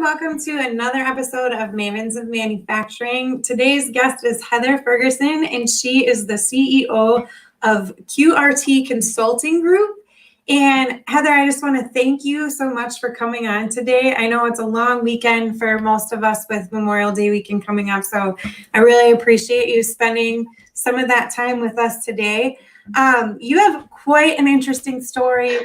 welcome to another episode of Mavens of Manufacturing. Today's guest is Heather Ferguson, and she is the CEO of QRT Consulting Group. And Heather, I just want to thank you so much for coming on today. I know it's a long weekend for most of us with Memorial Day weekend coming up, so I really appreciate you spending some of that time with us today. You have quite an interesting story.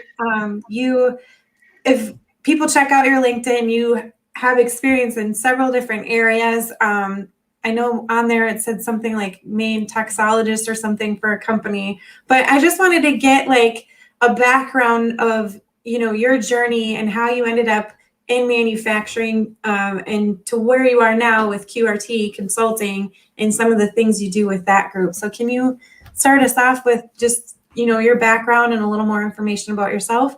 If people check out your LinkedIn, you have experience in several different areas. I know on there it said something like main taxologist or something for a company, but I just wanted to get like a background of, your journey and how you ended up in manufacturing and to where you are now with QRT Consulting and some of the things you do with that group. So can you start us off with just, your background and a little more information about yourself?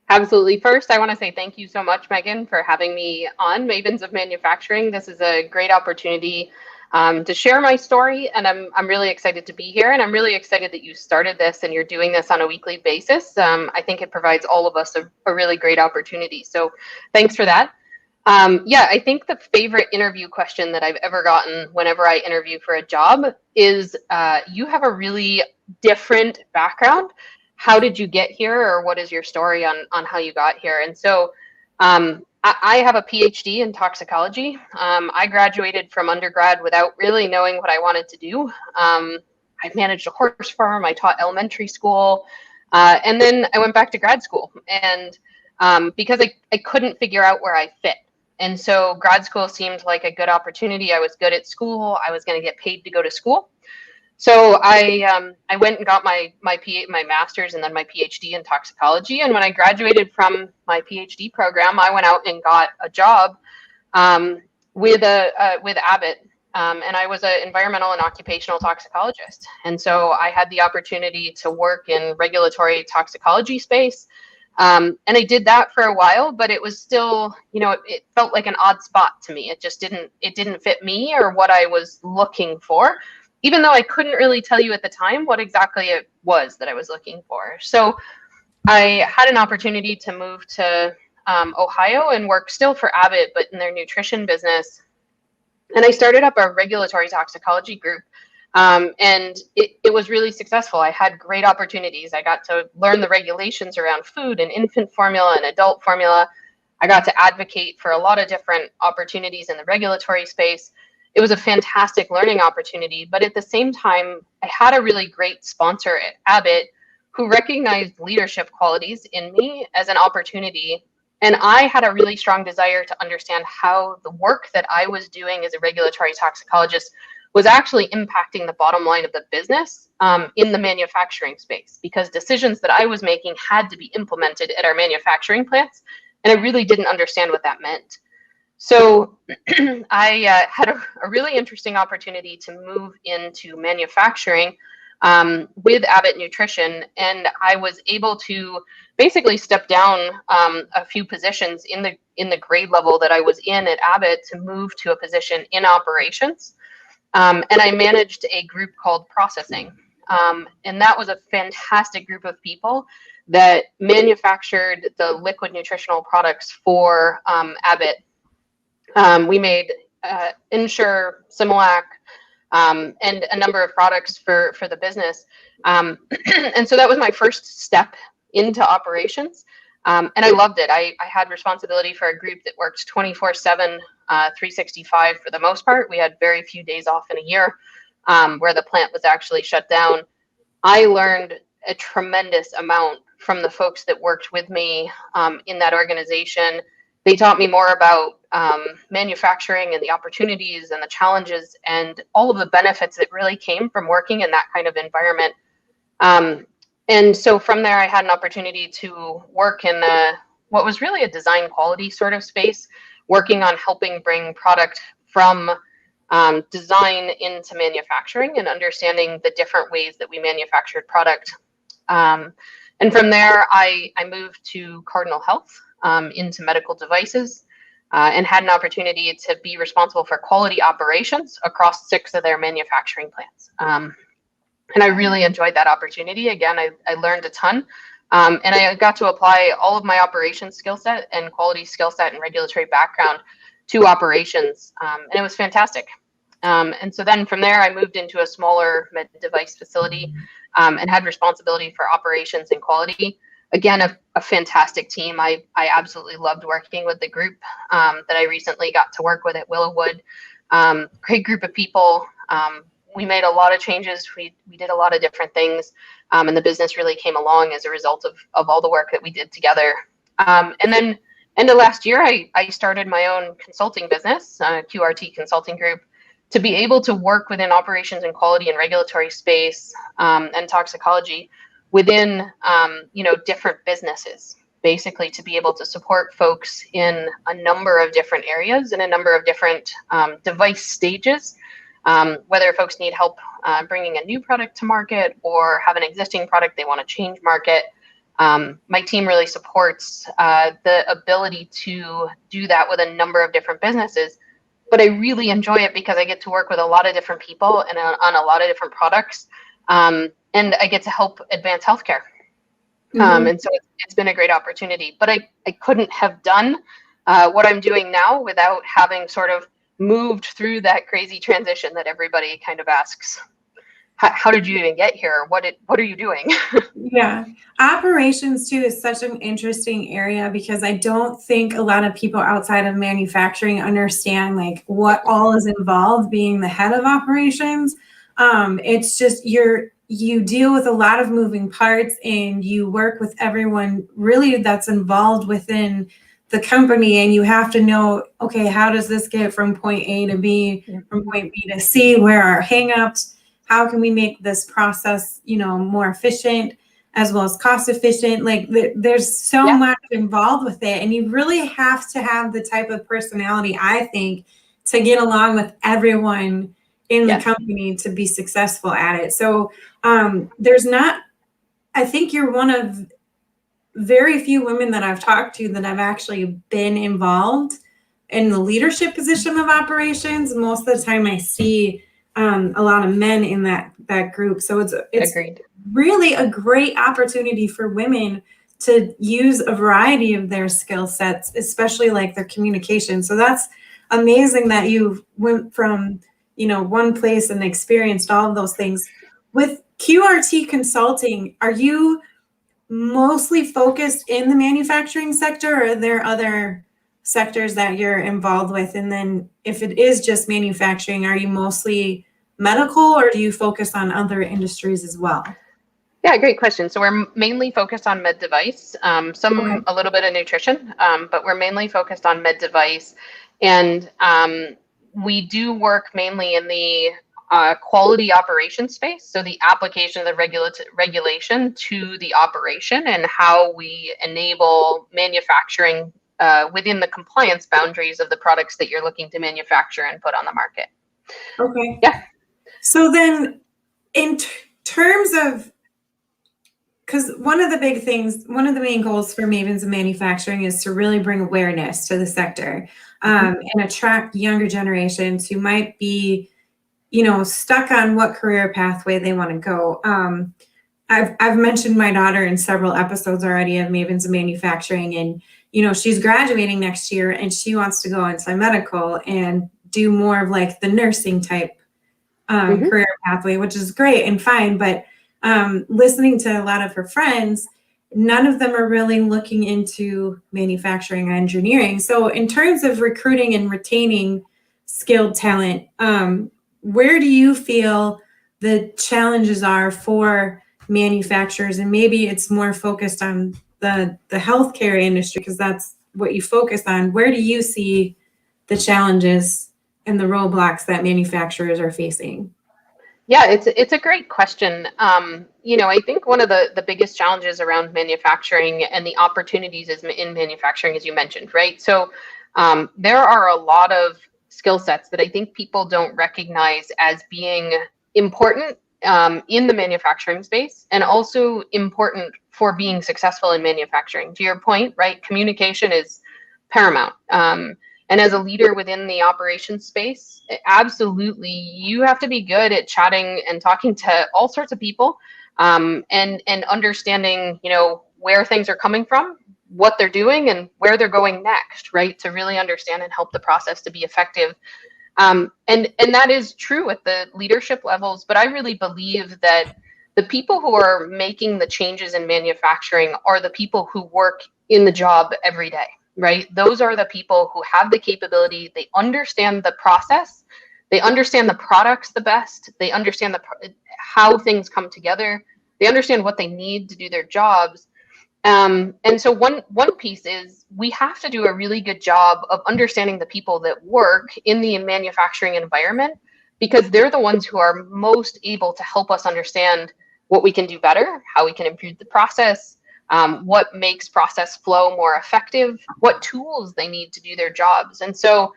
Absolutely. First, I want to say thank you so much, Meaghan, for having me on Mavens of Manufacturing. This is a great opportunity to share my story, and I'm really excited to be here, and I'm really excited that you started this and you're doing this on a weekly basis. I think it provides all of us a really great opportunity. So thanks for that. I think the favorite interview question that I've ever gotten whenever I interview for a job is, you have a really different background. How did you get here, or what is your story on how you got here? And so I have a PhD in toxicology. I graduated from undergrad without really knowing what I wanted to do. I've managed a horse farm. I taught elementary school. And then I went back to grad school. And because I couldn't figure out where I fit. And so grad school seemed like a good opportunity. I was good at school. I was going to get paid to go to school. So I went and got my master's and then my PhD in toxicology. And when I graduated from my PhD program, I went out and got a job with Abbott, and I was an environmental and occupational toxicologist. And so I had the opportunity to work in regulatory toxicology space, and I did that for a while. But it was still, it felt like an odd spot to me. It just didn't fit me or what I was looking for, even though I couldn't really tell you at the time what exactly it was that I was looking for. So I had an opportunity to move to Ohio and work still for Abbott, but in their nutrition business. And I started up a regulatory toxicology group. And it was really successful. I had great opportunities. I got to learn the regulations around food and infant formula and adult formula. I got to advocate for a lot of different opportunities in the regulatory space. It was a fantastic learning opportunity, but at the same time, I had a really great sponsor at Abbott who recognized leadership qualities in me as an opportunity. And I had a really strong desire to understand how the work that I was doing as a regulatory toxicologist was actually impacting the bottom line of the business in the manufacturing space, because decisions that I was making had to be implemented at our manufacturing plants, and I really didn't understand what that meant. So I had a really interesting opportunity to move into manufacturing with Abbott Nutrition, and I was able to basically step down a few positions in the grade level that I was in at Abbott to move to a position in operations, and I managed a group called processing, and that was a fantastic group of people that manufactured the liquid nutritional products for Abbott. We made Ensure, Similac, and a number of products for the business. And so that was my first step into operations. And I loved it. I had responsibility for a group that worked 24/7, 365 for the most part. We had very few days off in a year where the plant was actually shut down. I learned a tremendous amount from the folks that worked with me in that organization. They taught me more about manufacturing and the opportunities and the challenges and all of the benefits that really came from working in that kind of environment. And so from there, I had an opportunity to work in what was really a design quality sort of space, working on helping bring product from design into manufacturing and understanding the different ways that we manufactured product. And from there, I moved to Cardinal Health into medical devices. And had an opportunity to be responsible for quality operations across 6 of their manufacturing plants. And I really enjoyed that opportunity. Again, I learned a ton. And I got to apply all of my operations skill set and quality skill set and regulatory background to operations. And it was fantastic. And so then from there, I moved into a smaller med device facility and had responsibility for operations and quality. Again, a fantastic team. I absolutely loved working with the group that I recently got to work with at Willowwood. Great group of people. We made a lot of changes. We did a lot of different things. And the business really came along as a result of all the work that we did together. And then end of last year, I started my own consulting business, QRT Consulting Group, to be able to work within operations and quality and regulatory space and toxicology within different businesses, basically to be able to support folks in a number of different areas and a number of different device stages, whether folks need help bringing a new product to market or have an existing product they want to change market. My team really supports the ability to do that with a number of different businesses. But I really enjoy it because I get to work with a lot of different people and on a lot of different products. And I get to help advance healthcare. And so it's been a great opportunity. But I couldn't have done what I'm doing now without having sort of moved through that crazy transition that everybody kind of asks. How did you even get here? What are you doing? Yeah. Operations too is such an interesting area because I don't think a lot of people outside of manufacturing understand like what all is involved being the head of operations. It's just you deal with a lot of moving parts and you work with everyone really that's involved within the company, and you have to know, okay, how does this get from point A to B, from point B to C? Where are hangups? How can we make this process, more efficient as well as cost efficient? Like there's so much involved with it. And you really have to have the type of personality, I think, to get along with everyone in the company to be successful at it. So I think you're one of very few women that I've talked to that have actually been involved in the leadership position of operations. Most of the time I see a lot of men in that group. So it's Agreed. Really a great opportunity for women to use a variety of their skill sets, especially like their communication. So that's amazing that you went from, one place and experienced all of those things. With QRT Consulting, are you mostly focused in the manufacturing sector, or are there other sectors that you're involved with? And then if it is just manufacturing, are you mostly medical or do you focus on other industries as well? Yeah, great question. So we're mainly focused on med device, a little bit of nutrition, but we're mainly focused on med device. And we do work mainly in the quality operation space. So the application of the regulation to the operation and how we enable manufacturing within the compliance boundaries of the products that you're looking to manufacture and put on the market. Okay. Yeah. So then in terms of, because one of the main goals for Mavens of Manufacturing is to really bring awareness to the sector and attract younger generations who might be, stuck on what career pathway they want to go. I've mentioned my daughter in several episodes already of Mavens of Manufacturing, and she's graduating next year and she wants to go into medical and do more of like the nursing type career pathway, which is great and fine. But listening to a lot of her friends, none of them are really looking into manufacturing or engineering. So in terms of recruiting and retaining skilled talent, where do you feel the challenges are for manufacturers? And maybe it's more focused on the healthcare industry because that's what you focus on. Where do you see the challenges and the roadblocks that manufacturers are facing? Yeah, it's a great question. I think one of the biggest challenges around manufacturing and the opportunities is in manufacturing, as you mentioned, right? So there are a lot of skill sets that I think people don't recognize as being important in the manufacturing space and also important for being successful in manufacturing. To your point, right? Communication is paramount. And as a leader within the operations space, absolutely, you have to be good at chatting and talking to all sorts of people and understanding, where things are coming from, what they're doing, and where they're going next, right? To really understand and help the process to be effective. And that is true at the leadership levels, but I really believe that the people who are making the changes in manufacturing are the people who work in the job every day, right? Those are the people who have the capability, they understand the process, they understand the products the best, they understand how things come together, they understand what they need to do their jobs. And so one piece is we have to do a really good job of understanding the people that work in the manufacturing environment, because they're the ones who are most able to help us understand what we can do better, how we can improve the process, what makes process flow more effective, what tools they need to do their jobs. And so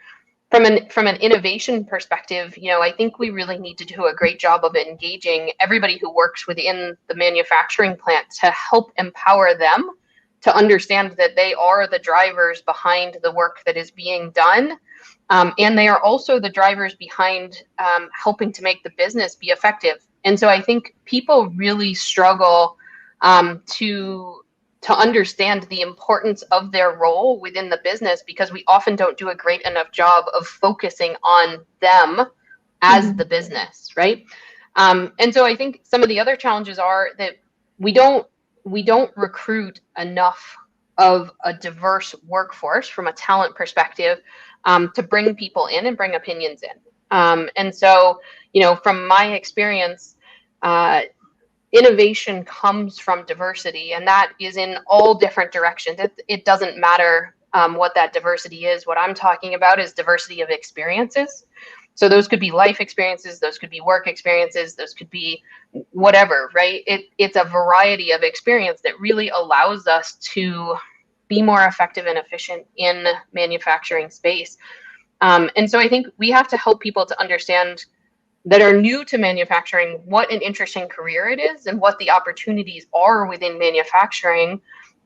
from an innovation perspective, I think we really need to do a great job of engaging everybody who works within the manufacturing plant to help empower them to understand that they are the drivers behind the work that is being done. And they are also the drivers behind helping to make the business be effective. And so I think people really struggle to understand the importance of their role within the business, because we often don't do a great enough job of focusing on them as the business, right? And so I think some of the other challenges are that we don't recruit enough of a diverse workforce from a talent perspective to bring people in and bring opinions in. And so, from my experience, innovation comes from diversity, and that is in all different directions. It doesn't matter what that diversity is. What I'm talking about is diversity of experiences. So those could be life experiences, those could be work experiences, those could be whatever, right? It's a variety of experience that really allows us to be more effective and efficient in manufacturing space. And so I think we have to help people to understand that are new to manufacturing what an interesting career it is and what the opportunities are within manufacturing,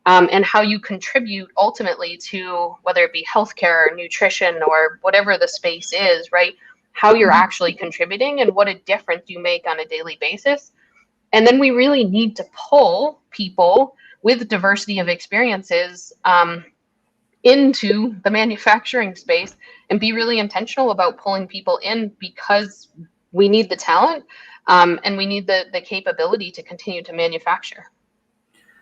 and how you contribute ultimately to whether it be healthcare or nutrition or whatever the space is, right? How you're actually contributing and what a difference you make on a daily basis. And then we really need to pull people with diversity of experiences into the manufacturing space and be really intentional about pulling people in, because we need the talent and we need the capability to continue to manufacture.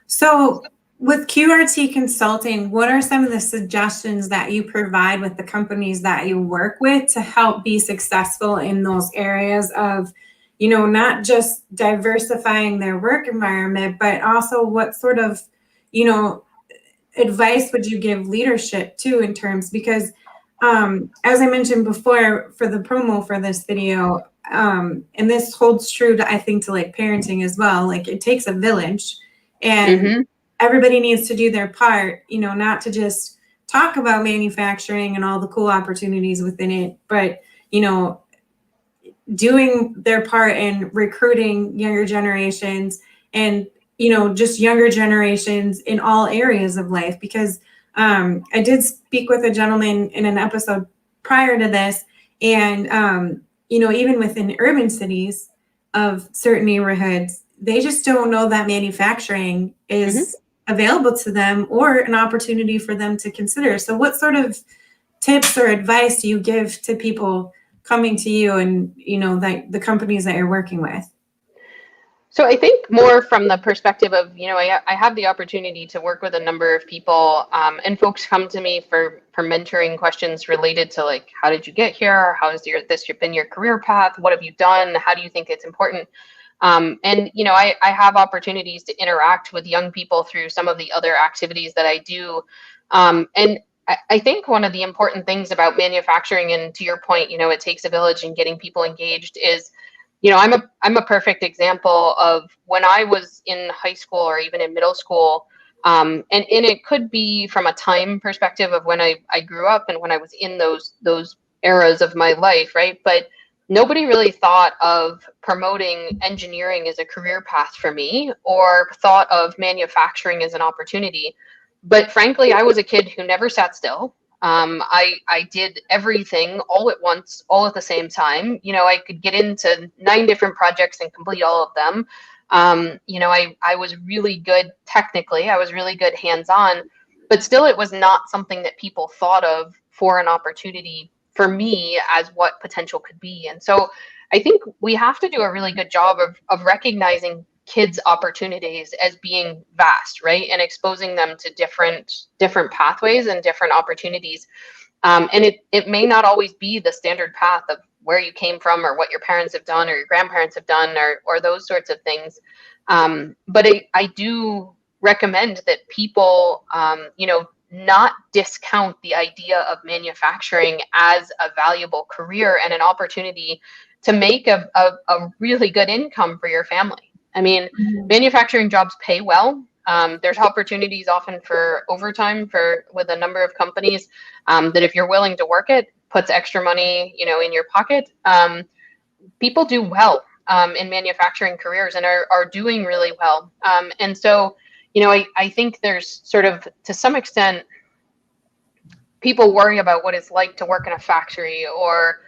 So with QRT Consulting, what are some of the suggestions that you provide with the companies that you work with to help be successful in those areas of, not just diversifying their work environment, but also what sort of, advice would you give leadership too in terms, because as I mentioned before for the promo for this video, and this holds true to, I think, to like parenting as well, like it takes a village, and everybody needs to do their part, not to just talk about manufacturing and all the cool opportunities within it, but, doing their part in recruiting younger generations and, just younger generations in all areas of life. Because I did speak with a gentleman in an episode prior to this, and, even within urban cities of certain neighborhoods, they just don't know that manufacturing is available to them or an opportunity for them to consider. So what sort of tips or advice do you give to people coming to you and, that the companies that you're working with? So I think more from the perspective of, I have the opportunity to work with a number of people, and folks come to me for mentoring questions related to like, how did you get here? How has this been your career path? What have you done? How do you think it's important? And, I have opportunities to interact with young people through some of the other activities that I do. And I think one of the important things about manufacturing, and to your point, it takes a village and getting people engaged, is I'm a perfect example of when I was in high school or even in middle school, and it could be from a time perspective of when I grew up and when I was in those eras of my life, right? But nobody really thought of promoting engineering as a career path for me, or thought of manufacturing as an opportunity. But frankly, I was a kid who never sat still. I did everything all at once, all at the same time. I could get into 9 different projects and complete all of them. I was really good technically, I was really good hands-on, but still it was not something that people thought of for an opportunity for me as what potential could be. And so I think we have to do a really good job of recognizing kids' opportunities as being vast, right? And exposing them to different pathways and different opportunities. And it may not always be the standard path of where you came from or what your parents have done or your grandparents have done or those sorts of things. But I do recommend that people, not discount the idea of manufacturing as a valuable career and an opportunity to make a really good income for your family. I mean, manufacturing jobs pay well. There's opportunities often for overtime with a number of companies that if you're willing to work it, puts extra money, in your pocket. People do well in manufacturing careers and are doing really well. And so, I think there's sort of, to some extent, people worry about what it's like to work in a factory or,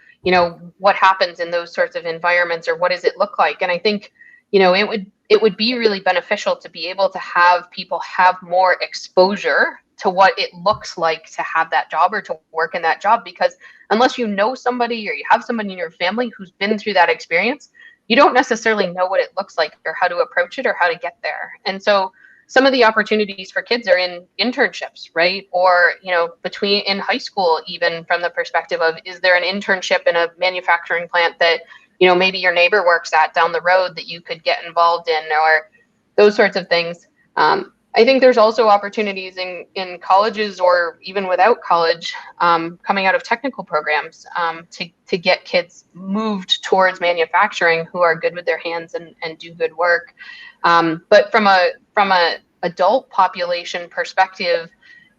what happens in those sorts of environments or what does it look like. And I think, it would be really beneficial to be able to have people have more exposure to what it looks like to have that job or to work in that job, because unless you know somebody or you have somebody in your family who's been through that experience, you don't necessarily know what it looks like or how to approach it or how to get there. And so some of the opportunities for kids are in internships, right? Or, between in high school, even from the perspective of, is there an internship in a manufacturing plant that, maybe your neighbor works at down the road that you could get involved in, or those sorts of things. I think there's also opportunities in colleges or even without college, coming out of technical programs, to get kids moved towards manufacturing who are good with their hands and do good work. But from a adult population perspective,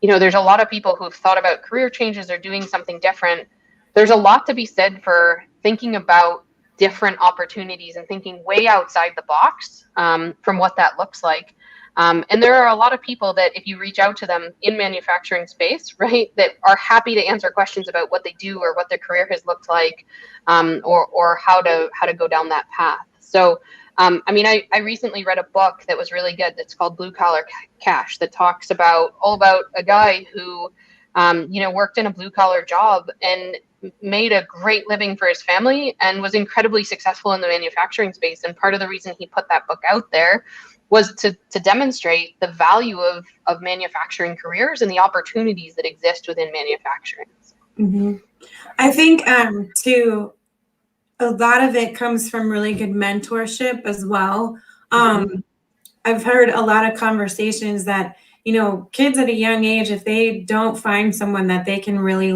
there's a lot of people who've thought about career changes or doing something different. There's a lot to be said for thinking about different opportunities and thinking way outside the box from what that looks like. And there are a lot of people that if you reach out to them in manufacturing space, right, that are happy to answer questions about what they do or what their career has looked like, or how to go down that path. So, I recently read a book that was really good that's called Blue Collar Cash, that talks all about a guy who, worked in a blue collar job and made a great living for his family and was incredibly successful in the manufacturing space. And part of the reason he put that book out there was to demonstrate the value of manufacturing careers and the opportunities that exist within manufacturing. Mm-hmm. I think too, a lot of it comes from really good mentorship as well. I've heard a lot of conversations that, kids at a young age, if they don't find someone that they can really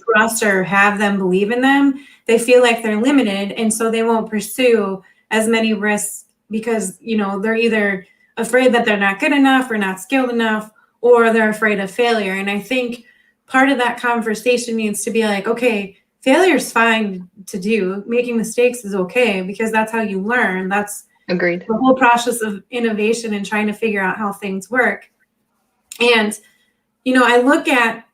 trust or have them believe in them, they feel like they're limited. And so they won't pursue as many risks because, they're either afraid that they're not good enough or not skilled enough, or they're afraid of failure. And I think part of that conversation needs to be like, okay, failure is fine to do. Making mistakes is okay because that's how you learn. That's agreed. The whole process of innovation and trying to figure out how things work. And, I look at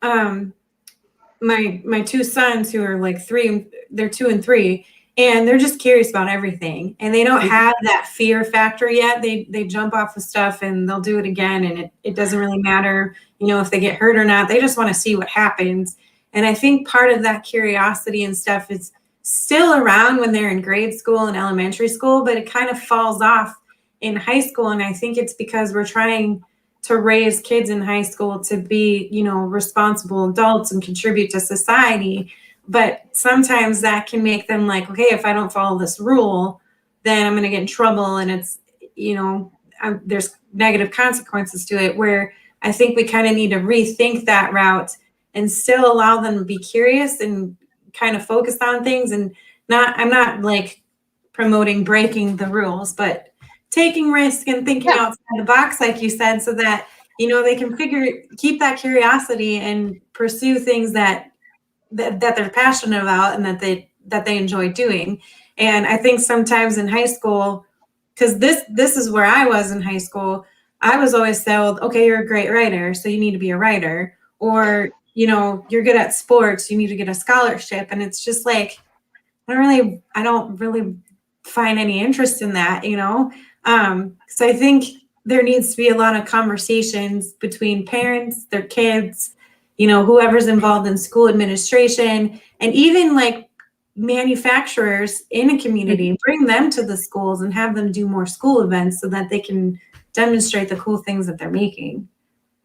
my two sons who are like 3, they're 2 and 3, and they're just curious about everything. And they don't have that fear factor yet. They jump off of stuff and they'll do it again. And it doesn't really matter, if they get hurt or not. They just want to see what happens. And I think part of that curiosity and stuff is still around when they're in grade school and elementary school, but it kind of falls off in high school. And I think it's because we're trying to raise kids in high school to be, responsible adults and contribute to society. But sometimes that can make them like, okay, if I don't follow this rule, then I'm going to get in trouble. And it's, there's negative consequences to it, where I think we kind of need to rethink that route and still allow them to be curious and kind of focused on things. And I'm not like promoting breaking the rules, but taking risk and thinking outside the box, like you said, so that, they can keep that curiosity and pursue things that they're passionate about and that they enjoy doing. And I think sometimes in high school, because this is where I was in high school, I was always told, okay, you're a great writer, so you need to be a writer, or, you're good at sports, you need to get a scholarship. And it's just like, I don't really find any interest in that, so I think there needs to be a lot of conversations between parents, their kids, whoever's involved in school administration, and even like manufacturers in a community, bring them to the schools and have them do more school events so that they can demonstrate the cool things that they're making.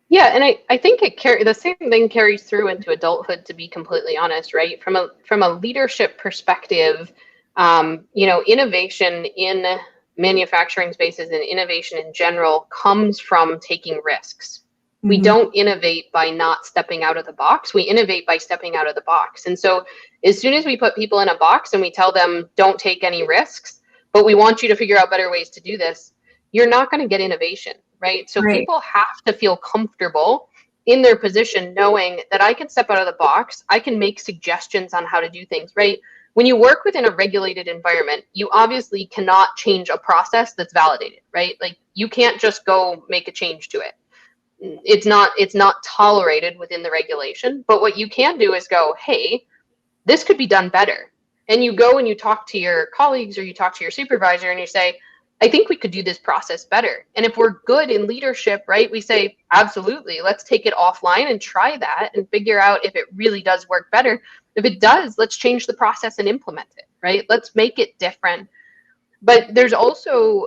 Yeah, and I think the same thing carries through into adulthood, to be completely honest, right? From a leadership perspective, innovation in manufacturing spaces and innovation in general comes from taking risks. We don't innovate by not stepping out of the box. We innovate by stepping out of the box. And so as soon as we put people in a box and we tell them, don't take any risks, but we want you to figure out better ways to do this, you're not going to get innovation, right? So people have to feel comfortable in their position, knowing that I can step out of the box. I can make suggestions on how to do things, right? When you work within a regulated environment, you obviously cannot change a process that's validated, right? Like you can't just go make a change to it. It's not tolerated within the regulation. But what you can do is go, hey, this could be done better. And you go and you talk to your colleagues or you talk to your supervisor and you say, I think we could do this process better. And if we're good in leadership, right, we say, absolutely, let's take it offline and try that and figure out if it really does work better. If it does, let's change the process and implement it, right? Let's make it different. But there's also,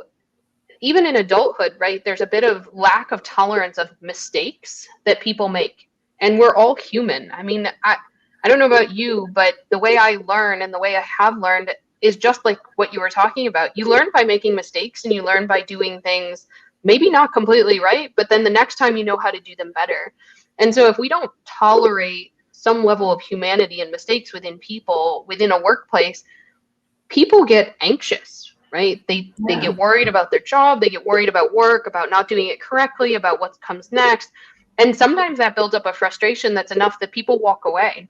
even in adulthood, right, there's a bit of lack of tolerance of mistakes that people make. And we're all human. I mean, I don't know about you, but the way I learn and the way I have learned is just like what you were talking about. You learn by making mistakes and you learn by doing things maybe not completely right, but then the next time you know how to do them better. And so if we don't tolerate some level of humanity and mistakes within people, within a workplace, people get anxious, right? They get worried about their job, they get worried about work, about not doing it correctly, about what comes next. And sometimes that builds up a frustration that's enough that people walk away.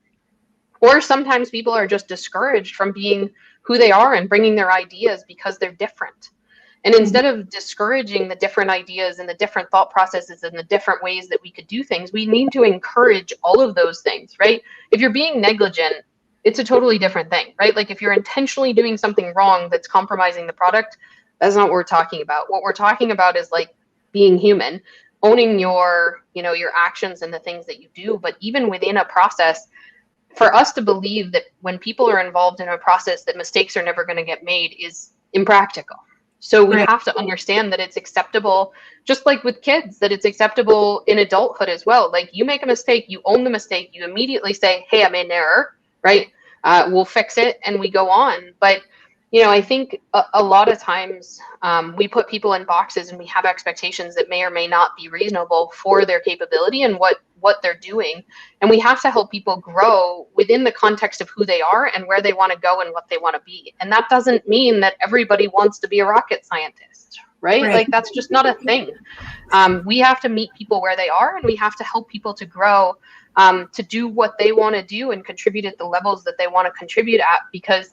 Or sometimes people are just discouraged from being who they are and bringing their ideas because they're different. And instead of discouraging the different ideas and the different thought processes and the different ways that we could do things, we need to encourage all of those things, right? If you're being negligent, it's a totally different thing, right? Like if you're intentionally doing something wrong that's compromising the product, that's not what we're talking about. What we're talking about is like being human, owning your actions and the things that you do. But even within a process, for us to believe that when people are involved in a process that mistakes are never going to get made is impractical. So we have to understand that it's acceptable, just like with kids, that it's acceptable in adulthood as well. Like you make a mistake, you own the mistake, you immediately say, hey, I made an error, right? We'll fix it and we go on. But, I think a lot of times we put people in boxes and we have expectations that may or may not be reasonable for their capability and what they're doing. And we have to help people grow within the context of who they are and where they want to go and what they want to be. And that doesn't mean that everybody wants to be a rocket scientist, right? Like that's just not a thing. We have to meet people where they are and we have to help people to grow, to do what they want to do and contribute at the levels that they want to contribute at, because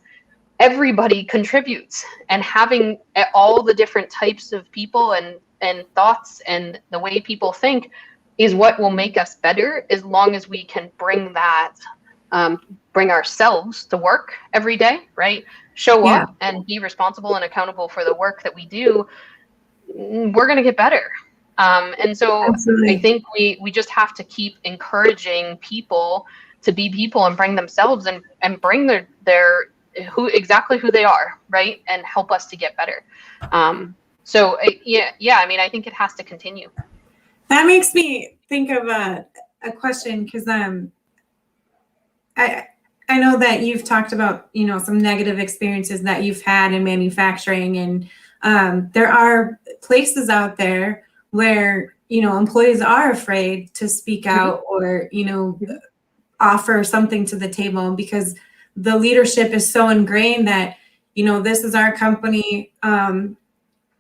everybody contributes, and having all the different types of people and thoughts and the way people think is what will make us better, as long as we can bring that, bring ourselves to work every day, right? Show up and be responsible and accountable for the work that we do. We're going to get better. And so I think we just have to keep encouraging people to be people and bring themselves and bring their who they are, right? And help us to get better. I mean, I think it has to continue. That makes me think of a question, because I know that you've talked about, some negative experiences that you've had in manufacturing, and there are places out there where, employees are afraid to speak out or, offer something to the table, because the leadership is so ingrained that, this is our company.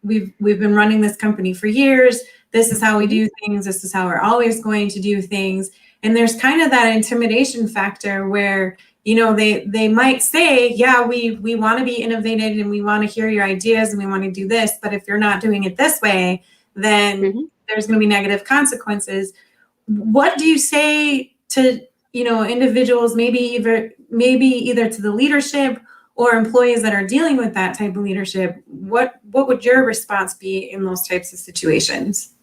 We've been running this company for years. This is how we do things. This is how we're always going to do things. And there's kind of that intimidation factor where, they might say, yeah, we want to be innovative and we want to hear your ideas and we want to do this. But if you're not doing it this way, then there's going to be negative consequences. What do you say to, individuals, maybe either to the leadership or employees that are dealing with that type of leadership, what would your response be in those types of situations?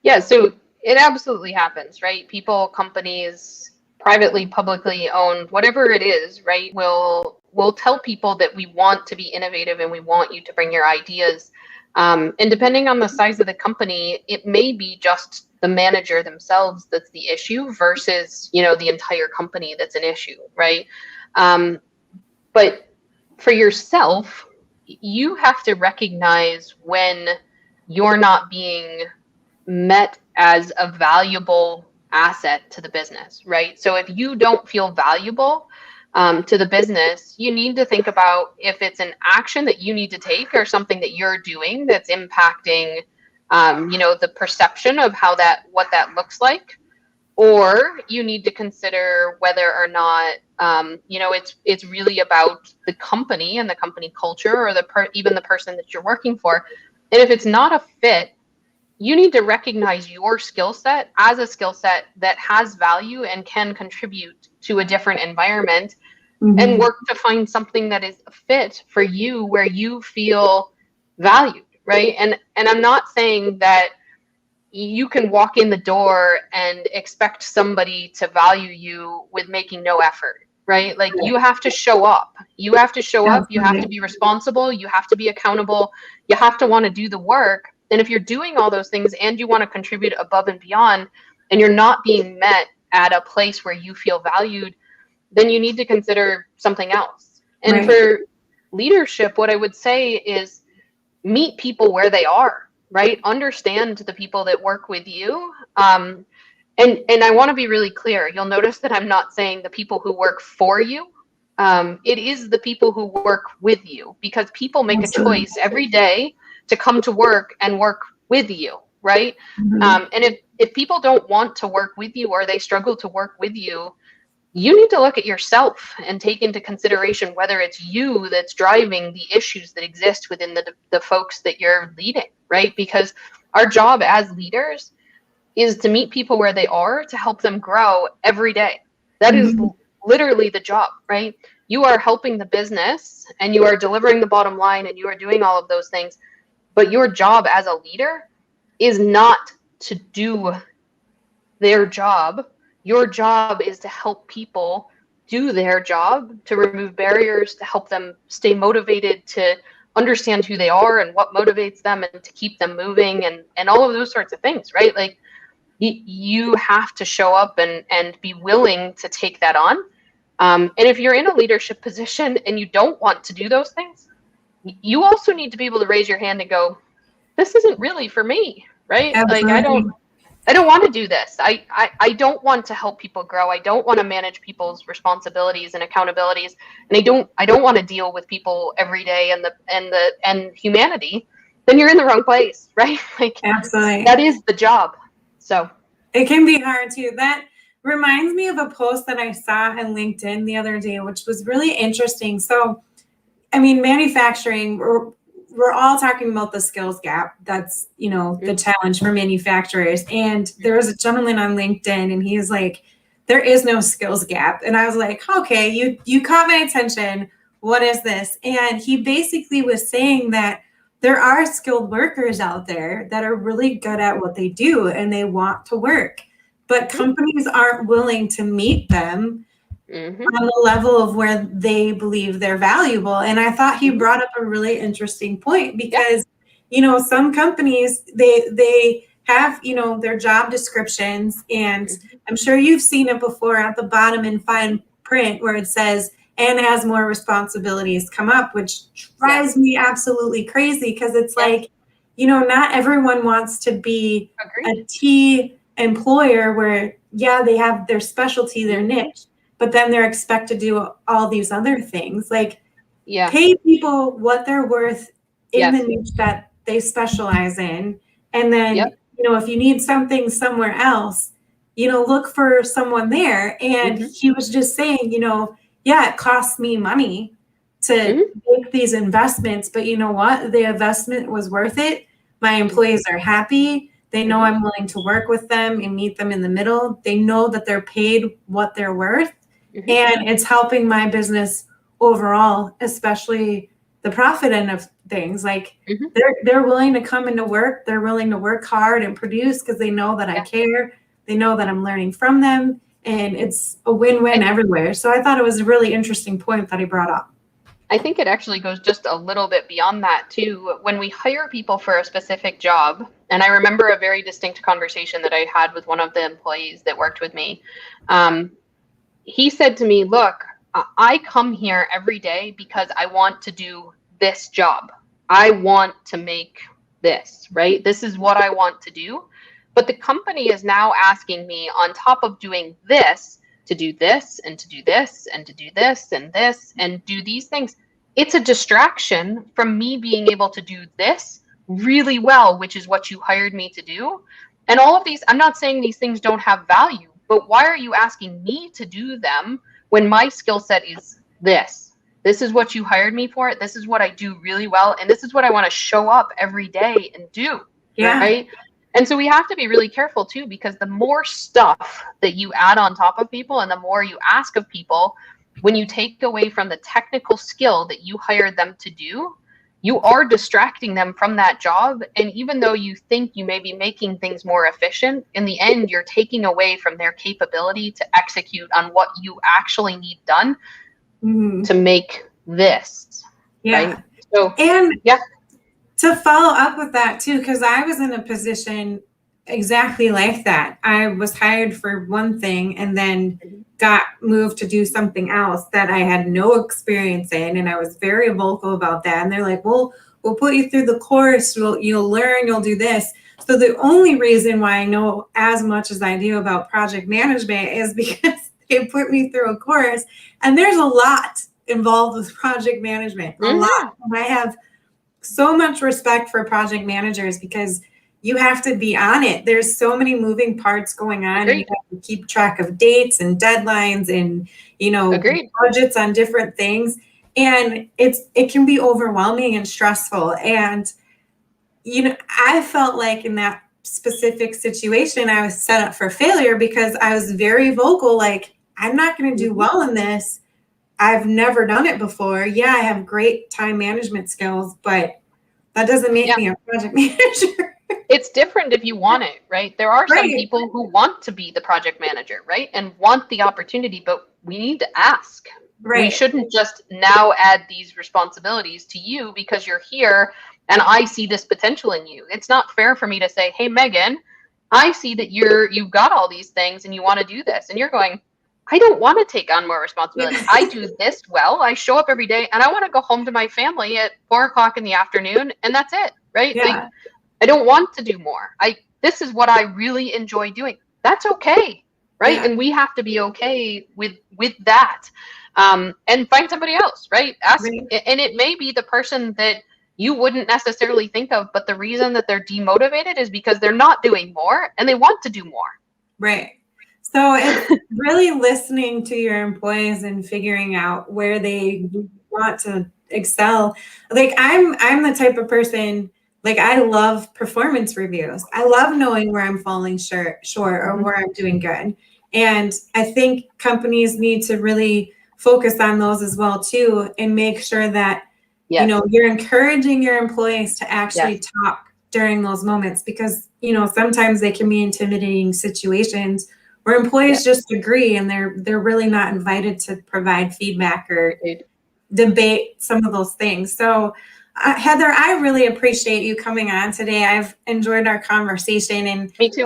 Yeah, so it absolutely happens, right? People, companies, privately, publicly owned, whatever it is, right, will tell people that we want to be innovative and we want you to bring your ideas. And depending on the size of the company, it may be just the manager themselves that's the issue versus, the entire company that's an issue, right? But for yourself, you have to recognize when you're not being met as a valuable asset to the business, right? So if you don't feel valuable to the business, you need to think about if it's an action that you need to take or something that you're doing that's impacting, the perception of what that looks like, or you need to consider whether or not, it's really about the company and the company culture or even the person that you're working for. And if it's not a fit, you need to recognize your skill set as a skill set that has value and can contribute to a different environment, and work to find something that is a fit for you where you feel valued, right? And I'm not saying that you can walk in the door and expect somebody to value you with making no effort, right? Like you have to show up. You have to show up. You have to be responsible. You have to be accountable. You have to want to do the work. And if you're doing all those things and you want to contribute above and beyond, and you're not being met at a place where you feel valued, then you need to consider something else. And for leadership, what I would say is meet people where they are, right? Understand the people that work with you. And I want to be really clear. You'll notice that I'm not saying the people who work for you. It is the people who work with you, because people make a choice every day to come to work and work with you, right? And if people don't want to work with you or they struggle to work with you, you need to look at yourself and take into consideration whether it's you that's driving the issues that exist within the folks that you're leading, right? Because our job as leaders is to meet people where they are, to help them grow every day. That is literally the job, right? You are helping the business and you are delivering the bottom line and you are doing all of those things. But your job as a leader is not to do their job. Your job is to help people do their job, to remove barriers, to help them stay motivated, to understand who they are and what motivates them, and to keep them moving, and all of those sorts of things, right? Like you have to show up and be willing to take that on. And if you're in a leadership position and you don't want to do those things, you also need to be able to raise your hand and go, this isn't really for me, right? Absolutely. Like I don't want to do this. I don't want to help people grow. I don't want to manage people's responsibilities and accountabilities. And I don't want to deal with people every day and humanity. Then you're in the wrong place, right? Like Absolutely. that is the job. So it can be hard too. That reminds me of a post that I saw on LinkedIn the other day, which was really interesting. So, I mean, manufacturing, we're all talking about the skills gap. That's, the challenge for manufacturers. And there was a gentleman on LinkedIn and he's like, there is no skills gap. And I was like, okay, you caught my attention. What is this? And he basically was saying that there are skilled workers out there that are really good at what they do and they want to work, but companies aren't willing to meet them on the level of where they believe they're valuable. And I thought he brought up a really interesting point because, some companies, they have, their job descriptions, and I'm sure you've seen it before at the bottom in fine print where it says, and as more responsibilities come up, which drives me absolutely crazy because it's like, not everyone wants to be a T employer where, they have their specialty, their niche, but then they're expected to do all these other things. Like, pay people what they're worth in the niche that they specialize in. And then, if you need something somewhere else, look for someone there. And he was just saying, it costs me money to make these investments, but you know what? The investment was worth it. My employees are happy. They know I'm willing to work with them and meet them in the middle. They know that they're paid what they're worth. And it's helping my business overall, especially the profit end of things. Like Mm-hmm. they're willing to come into work, they're willing to work hard and produce because they know that I care, they know that I'm learning from them, and it's a win-win everywhere. So I thought it was a really interesting point that he brought up. I think it actually goes just a little bit beyond that too. When we hire people for a specific job, and I remember a very distinct conversation that I had with one of the employees that worked with me. He said to me, look, I come here every day because I want to do this job. I want to make this, right? This is what I want to do. But the company is now asking me, on top of doing this, to do this and to do this and to do this and do these things. It's a distraction from me being able to do this really well, which is what you hired me to do. And all of these, I'm not saying these things don't have value, but why are you asking me to do them when my skill set is this? This is what you hired me for. This is what I do really well. And this is what I want to show up every day and do. Yeah. Right. And so we have to be really careful too, because the more stuff that you add on top of people and the more you ask of people, when you take away from the technical skill that you hired them to do, you are distracting them from that job. And even though you think you may be making things more efficient, in the end, you're taking away from their capability to execute on what you actually need done to make this. Yeah. Right? So, and to follow up with that too, because I was in a position exactly like that. I was hired for one thing and then got moved to do something else that I had no experience in. And I was very vocal about that. And they're like, well, we'll put you through the course. You'll learn, you'll do this. So the only reason why I know as much as I do about project management is because they put me through a course. And there's a lot involved with project management, a lot. And I have so much respect for project managers because you have to be on it. There's so many moving parts going on. And you have to keep track of dates and deadlines and, budgets on different things. And it can be overwhelming and stressful. And, I felt like in that specific situation, I was set up for failure because I was very vocal, like, I'm not going to do well in this. I've never done it before. Yeah, I have great time management skills, but that doesn't make me a project manager. It's different if you want it, right? There are some people who want to be the project manager, right? And want the opportunity, but we need to ask. Right. We shouldn't just now add these responsibilities to you because you're here and I see this potential in you. It's not fair for me to say, hey, Meaghan, I see that you've got all these things and you want to do this. And you're going, I don't want to take on more responsibility. I do this well. I show up every day and I want to go home to my family at 4:00 in the afternoon and that's it, right? Yeah. Like, I don't want to do more. This is what I really enjoy doing. That's okay, right? Yeah. And we have to be okay with that, and find somebody else, right? Ask, and it may be the person that you wouldn't necessarily think of, but the reason that they're demotivated is because they're not doing more and they want to do more. Right. So it's really listening to your employees and figuring out where they want to excel. Like I'm the type of person, like I love performance reviews. I love knowing where I'm falling short or where I'm doing good. And I think companies need to really focus on those as well too, and make sure that, you're encouraging your employees to actually talk during those moments, because, sometimes they can be intimidating situations where employees just agree and they're really not invited to provide feedback or debate some of those things. So Heather, I really appreciate you coming on today. I've enjoyed our conversation. And me too.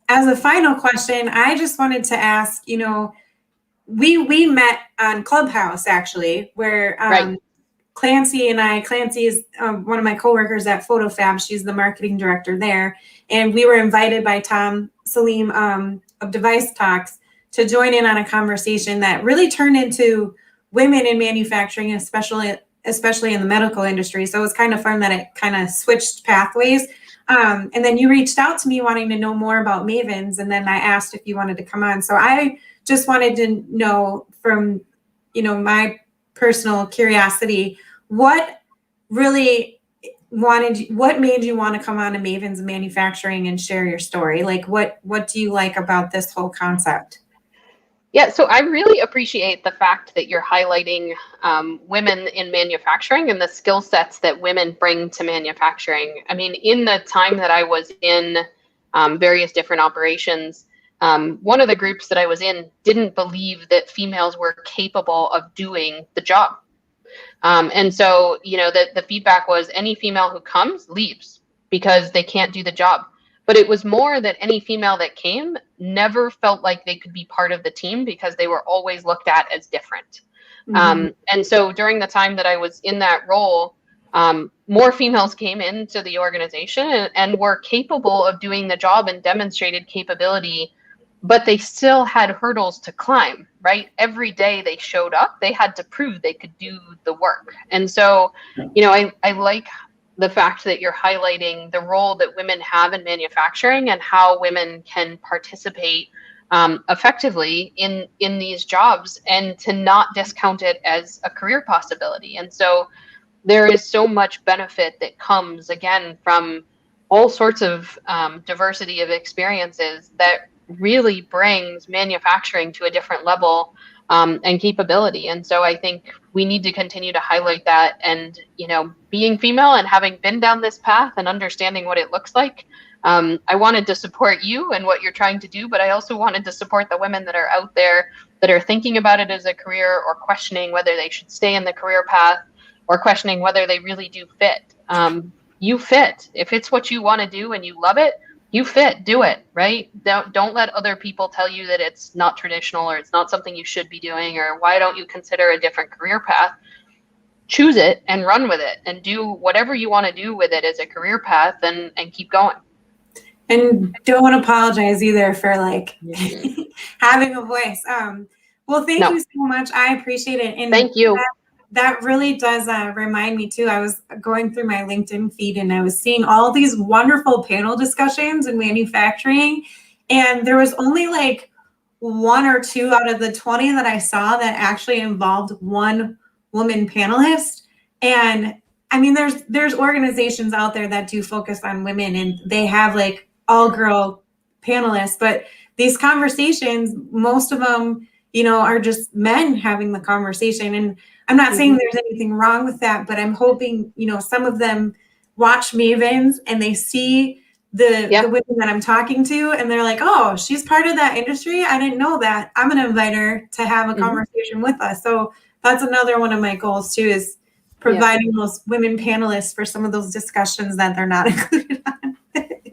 As a final question, I just wanted to ask, we met on Clubhouse actually, where Clancy is one of my coworkers at PhotoFab. She's the marketing director there. And we were invited by Tom Salim of Device Talks to join in on a conversation that really turned into women in manufacturing, especially in the medical industry. So it was kind of fun that it kind of switched pathways. And then you reached out to me wanting to know more about Mavens. And then I asked if you wanted to come on. So I just wanted to know from, my personal curiosity, what made you want to come on to Mavens Manufacturing and share your story? Like what do you like about this whole concept? Yeah, so I really appreciate the fact that you're highlighting women in manufacturing and the skill sets that women bring to manufacturing. I mean, in the time that I was in various different operations, one of the groups that I was in didn't believe that females were capable of doing the job. And so, the feedback was any female who comes leaves because they can't do the job. But it was more that any female that came never felt like they could be part of the team because they were always looked at as different. And so during the time that I was in that role, more females came into the organization and were capable of doing the job and demonstrated capability, but they still had hurdles to climb, right? Every day they showed up, they had to prove they could do the work. And so, I like the fact that you're highlighting the role that women have in manufacturing and how women can participate effectively in these jobs, and to not discount it as a career possibility. And so there is so much benefit that comes, again, from all sorts of diversity of experiences that really brings manufacturing to a different level and capability. And so I think we need to continue to highlight that. And, being female and having been down this path and understanding what it looks like, I wanted to support you and what you're trying to do, but I also wanted to support the women that are out there that are thinking about it as a career, or questioning whether they should stay in the career path, or questioning whether they really do fit. You fit. If it's what you want to do and you love it, you fit, do it, right? Don't let other people tell you that it's not traditional, or it's not something you should be doing, or why don't you consider a different career path. Choose it and run with it and do whatever you want to do with it as a career path, and keep going. And don't apologize either for having a voice. Well, thank you so much. I appreciate it. And thank you. That really does remind me too. I was going through my LinkedIn feed and I was seeing all these wonderful panel discussions in manufacturing. And there was only like 1 or 2 out of the 20 that I saw that actually involved one woman panelist. And I mean, there's organizations out there that do focus on women, and they have like all girl panelists, but these conversations, most of them, are just men having the conversation. And I'm not saying there's anything wrong with that, but I'm hoping, some of them watch Mavens and they see the women that I'm talking to, and they're like, oh, she's part of that industry. I didn't know that. I'm going to invite her to have a conversation with us. So that's another one of my goals too, is providing those women panelists for some of those discussions that they're not included on.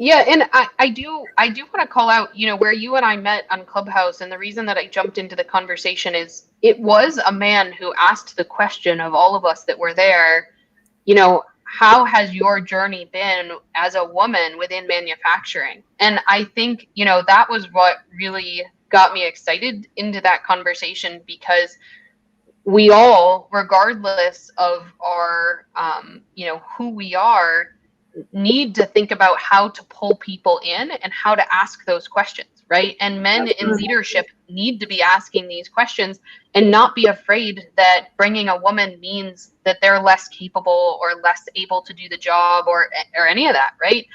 Yeah, and I do want to call out, where you and I met on Clubhouse, and the reason that I jumped into the conversation is it was a man who asked the question of all of us that were there, how has your journey been as a woman within manufacturing? And I think, that was what really got me excited into that conversation, because we all, regardless of our, who we are, need to think about how to pull people in and how to ask those questions, right? And men in leadership need to be asking these questions and not be afraid that bringing a woman means that they're less capable or less able to do the job or any of that, right?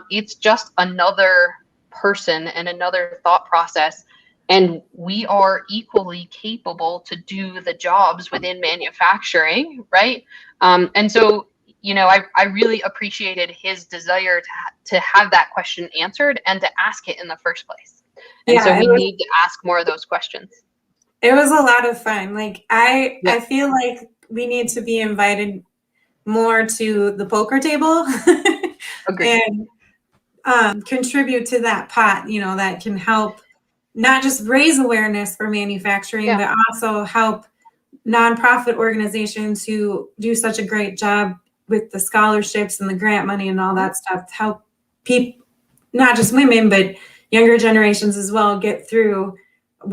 It's just another person and another thought process. And we are equally capable to do the jobs within manufacturing, right? And so, I really appreciated his desire to have that question answered and to ask it in the first place. And so we need to ask more of those questions. It was a lot of fun. I feel like we need to be invited more to the poker table and contribute to that pot, that can help not just raise awareness for manufacturing, but also help nonprofit organizations who do such a great job with the scholarships and the grant money and all that stuff to help people, not just women, but younger generations as well, get through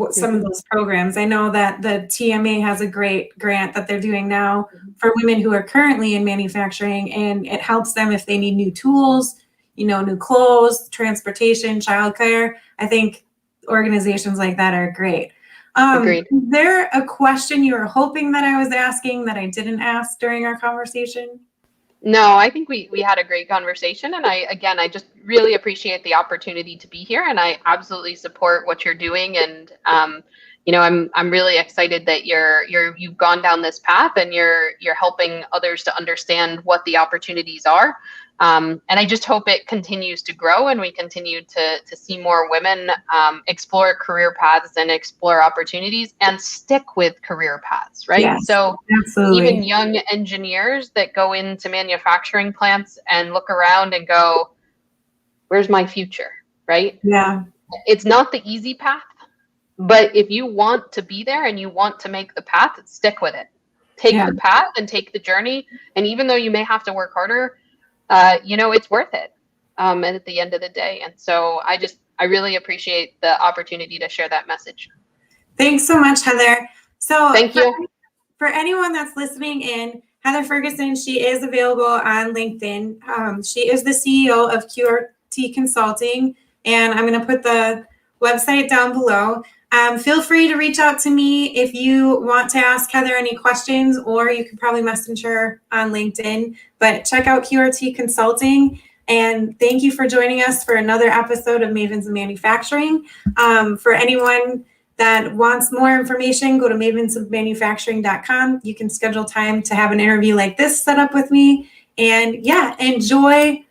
some of those programs. I know that the TMA has a great grant that they're doing now for women who are currently in manufacturing, and it helps them if they need new tools, new clothes, transportation, childcare. I think organizations like that are great. Agreed. Is there a question you were hoping that I was asking that I didn't ask during our conversation? No, I think we had a great conversation, and I just really appreciate the opportunity to be here, and I absolutely support what you're doing. And I'm really excited that you've gone down this path and you're helping others to understand what the opportunities are. And I just hope it continues to grow and we continue to see more women explore career paths and explore opportunities and stick with career paths, right? Yes, so absolutely. Even young engineers that go into manufacturing plants and look around and go, where's my future, right? Yeah. It's not the easy path. But if you want to be there and you want to make the path, stick with it. Take the path and take the journey. And even though you may have to work harder, it's worth it and at the end of the day. And so I really appreciate the opportunity to share that message. Thanks so much, Heather. So thank you. For anyone that's listening in, Heather Ferguson, she is available on LinkedIn. She is the CEO of QRT Consulting, and I'm going to put the website down below. Feel free to reach out to me if you want to ask Heather any questions, or you can probably message her on LinkedIn. But check out QRT Consulting. And thank you for joining us for another episode of Mavens of Manufacturing. For anyone that wants more information, go to mavensofmanufacturing.com. You can schedule time to have an interview like this set up with me. And enjoy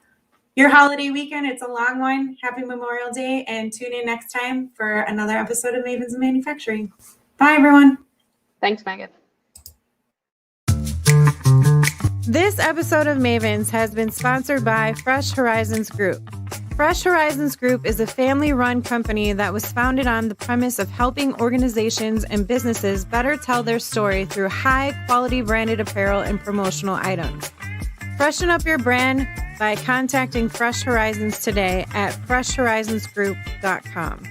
your holiday weekend. It's a long one. Happy Memorial Day, and tune in next time for another episode of Mavens of Manufacturing. Bye, everyone. Thanks, Meaghan. This episode of Mavens has been sponsored by Fresh Horizons Group. Fresh Horizons Group is a family-run company that was founded on the premise of helping organizations and businesses better tell their story through high-quality branded apparel and promotional items. Freshen up your brand by contacting Fresh Horizons today at freshhorizonsgroup.com.